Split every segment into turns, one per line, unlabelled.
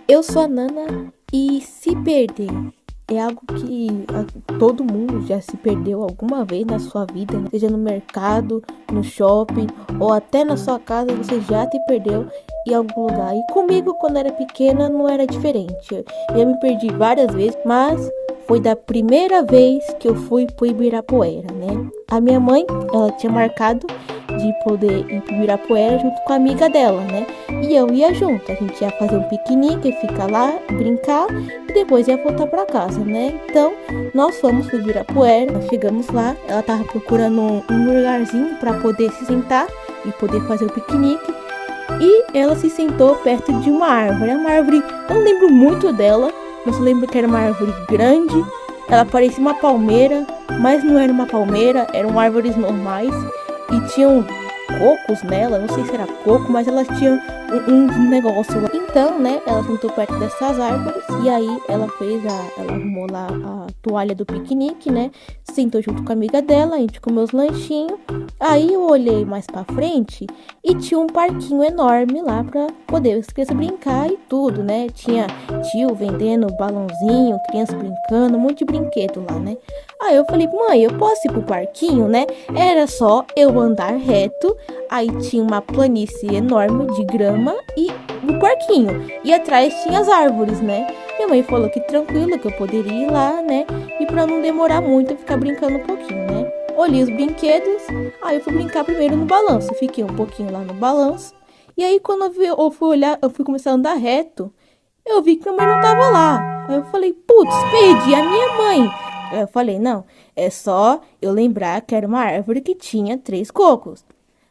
Eu sou a Nana e se perder é algo que todo mundo já se perdeu alguma vez na sua vida, né? Seja no mercado, no shopping ou até na sua casa, você já se perdeu em algum lugar. E comigo, quando era pequena, não era diferente. Eu me perdi várias vezes, mas foi da primeira vez que eu fui pro Ibirapuera, né? A minha mãe, ela tinha marcado de poder ir pro Ibirapuera junto com a amiga dela, né? E eu ia junto, a gente ia fazer um piquenique, ficar lá, brincar e depois ia voltar pra casa, né? Então, nós fomos pro Ibirapuera, nós chegamos lá, ela tava procurando um lugarzinho pra poder se sentar e poder fazer o piquenique. E ela se sentou perto de uma árvore, eu não lembro muito dela, mas eu lembro que era uma árvore grande, ela parecia uma palmeira, mas não era uma palmeira, eram árvores normais. E tinham cocos nela, não sei se era coco, mas elas tinham um negócio lá. Então, né, ela sentou perto dessas árvores e aí ela arrumou lá a toalha do piquenique, né? Sentou junto com a amiga dela, a gente comeu os lanchinhos. Aí eu olhei mais pra frente e tinha um parquinho enorme lá pra poder as crianças brincar e tudo, né? Tinha tio vendendo balãozinho, criança brincando, um monte de brinquedo lá, né? Aí eu falei, mãe, eu posso ir pro parquinho, né? Era só eu andar reto, aí tinha uma planície enorme de grama e o parquinho. E atrás tinha as árvores, né? Minha mãe falou que tranquilo, que eu poderia ir lá, né? E pra não demorar muito, eu ficar brincando um pouquinho, né? Olhei os brinquedos, aí eu fui brincar primeiro no balanço. Fiquei um pouquinho lá no balanço. E aí quando eu fui olhar, eu fui começar a andar reto, eu vi que minha mãe não tava lá. Aí eu falei, putz, perdi a minha mãe. Aí eu falei, não, é só eu lembrar que era uma árvore que tinha 3 cocos.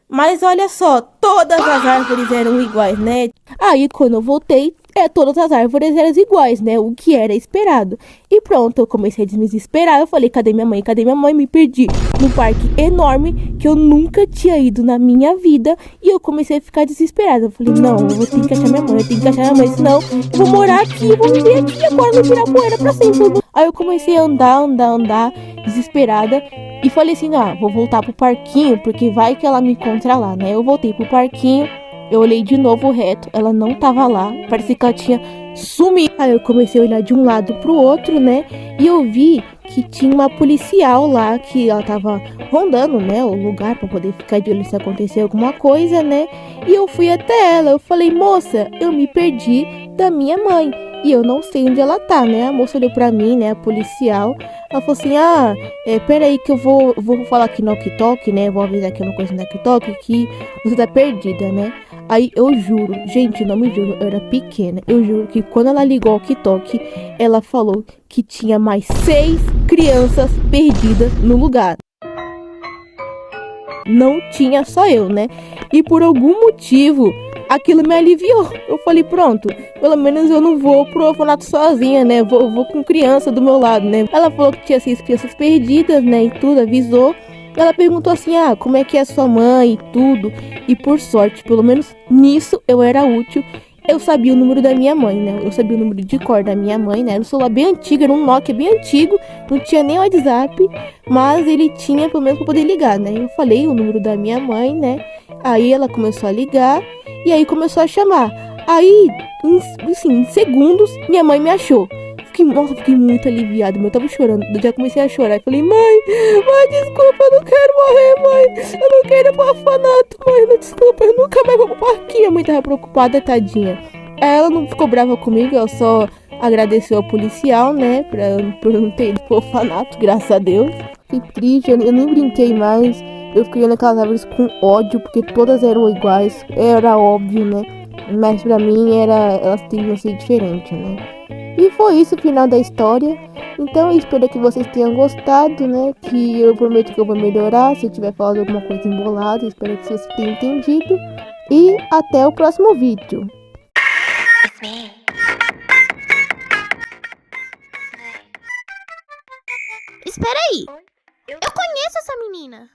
Mas olha só, todas as árvores eram iguais, né? Aí quando eu voltei, todas as árvores eram iguais, né? O que era esperado. E pronto, eu comecei a me desesperar. Eu falei, cadê minha mãe? Cadê minha mãe? Me perdi num parque enorme que eu nunca tinha ido na minha vida. E eu comecei a ficar desesperada. Eu falei, não, eu vou ter que achar minha mãe, eu tenho que achar minha mãe, senão eu vou morar aqui, eu vou viver aqui agora no Ibirapuera pra sempre. Aí eu comecei a andar, desesperada. E falei assim, vou voltar pro parquinho, porque vai que ela me encontra lá, né? Eu voltei pro parquinho, eu olhei de novo reto, ela não tava lá, parecia que ela tinha sumido. Aí eu comecei a olhar de um lado pro outro, né? E eu vi que tinha uma policial lá, que ela tava rondando, né, o lugar pra poder ficar de olho se acontecer alguma coisa, né? E eu fui até ela, eu falei, moça, eu me perdi da minha mãe. E eu não sei onde ela tá, né? A moça olhou pra mim, né? A policial. Ela falou assim, peraí que eu vou falar aqui no TikTok, né? Vou avisar aqui uma coisa no TikTok que você tá perdida, né? Aí eu juro, gente, não me juro, eu era pequena. Eu juro que quando ela ligou ao TikTok, ela falou que tinha mais 6 crianças perdidas no lugar. Não tinha só eu, né? E por algum motivo, aquilo me aliviou. Eu falei, pronto, pelo menos eu não vou pro orfanato sozinha, né? Vou com criança do meu lado, né? Ela falou que tinha 6 crianças perdidas, né? E tudo, avisou. Ela perguntou assim, como é que é a sua mãe e tudo. E por sorte, pelo menos nisso eu era útil. Eu sabia o número da minha mãe, né? Eu sabia o número de cor da minha mãe, né? Era um celular bem antigo, era um Nokia bem antigo. Não tinha nem WhatsApp, mas ele tinha pelo menos pra poder ligar, né? Eu falei o número da minha mãe, né? Aí ela começou a ligar e aí começou a chamar. Aí, em segundos, minha mãe me achou. Fiquei muito aliviada, eu tava chorando, eu já comecei a chorar. Eu falei, mãe, desculpa, eu não quero morrer, mãe. Eu não quero ir pro orfanato, mãe, não, desculpa, eu nunca mais vou pro parquinho. A mãe tava preocupada, tadinha. Ela não ficou brava comigo, ela só agradeceu ao policial, né, por não ter ido pro orfanato, graças a Deus. Fiquei triste, eu nem brinquei mais. Eu fiquei olhando aquelas árvores com ódio, porque todas eram iguais, era óbvio, né. Mas pra mim, elas tinham que ser diferentes, né. E foi isso o final da história. Então eu espero que vocês tenham gostado, né? Que eu prometo que eu vou melhorar. Se eu tiver falado alguma coisa embolada, eu espero que vocês tenham entendido. E até o próximo vídeo.
Espera aí, eu conheço essa menina.